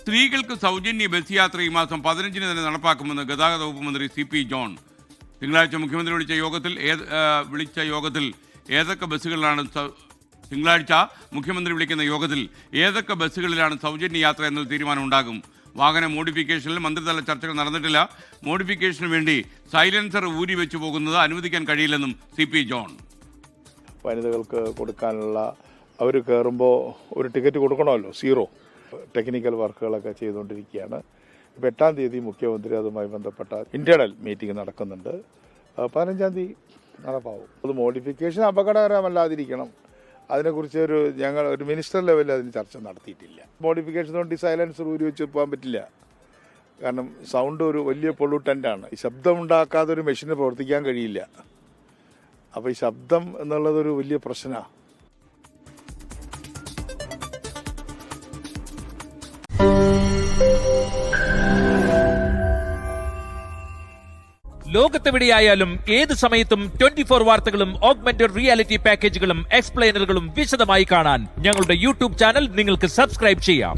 സ്ത്രീകൾക്ക് സൗജന്യ ബസ് യാത്ര ഈ മാസം 15-ന് തന്നെ നടപ്പാക്കുമെന്ന് ഗതാഗത വകുപ്പ് മന്ത്രി CP ജോൺ. തിങ്കളാഴ്ച മുഖ്യമന്ത്രി വിളിച്ച യോഗത്തിൽ ഏതൊക്കെ ബസ്സുകളിലാണ് തിങ്കളാഴ്ച മുഖ്യമന്ത്രി വിളിക്കുന്ന യോഗത്തിൽ ഏതൊക്കെ ബസ്സുകളിലാണ് സൗജന്യ യാത്ര എന്നത് തീരുമാനമുണ്ടാകും. വാഹന മോഡിഫിക്കേഷനിൽ മന്ത്രിതല ചർച്ചകൾ നടന്നിട്ടില്ല. മോഡിഫിക്കേഷന് വേണ്ടി സൈലൻസർ ഊരി വെച്ചു പോകുന്നത് അനുവദിക്കാൻ കഴിയില്ലെന്നും CP ജോൺ. വനിതകൾക്ക് കൊടുക്കാനുള്ള അവർ കയറുമ്പോൾ ഒരു ടിക്കറ്റ് കൊടുക്കണമല്ലോ, 0. ടെക്നിക്കൽ വർക്കുകളൊക്കെ ചെയ്തുകൊണ്ടിരിക്കുകയാണ്. ഇപ്പോൾ 8-ാം തീയതി മുഖ്യമന്ത്രി അതുമായി ബന്ധപ്പെട്ട ഇന്റേണൽ മീറ്റിംഗ് നടക്കുന്നുണ്ട്. 15-ാം തീയതി നടപ്പാവും. അത് മോഡിഫിക്കേഷൻ അപകടകരമല്ലാതിരിക്കണം, അതിനെക്കുറിച്ച് ഞങ്ങൾ ഒരു മിനിസ്റ്റർ ലെവലിൽ അതിന് ചർച്ച നടത്തിയിട്ടില്ല. മോഡിഫിക്കേഷൻ കൊണ്ട് സൈലൻസർ ഊരി വെച്ച് പോകാൻ പറ്റില്ല. കാരണം സൗണ്ട് ഒരു വലിയ പൊള്യൂട്ടൻ്റാണ്. ഈ ശബ്ദം ഉണ്ടാക്കാതെ ഒരു മെഷീന് പ്രവർത്തിക്കാൻ കഴിയില്ല. അപ്പോൾ ഈ ശബ്ദം എന്നുള്ളതൊരു വലിയ പ്രശ്നമാണ്. ലോകത്തെവിടെയായാലും ഏത് സമയത്തും 24 വാർത്തകളും ഓഗ്മെന്റഡ് റിയാലിറ്റി പാക്കേജുകളും എക്സ്പ്ലെയിനറുകളും വിശദമായി കാണാൻ ഞങ്ങളുടെ യൂട്യൂബ് ചാനൽ നിങ്ങൾക്ക് സബ്സ്ക്രൈബ് ചെയ്യാം.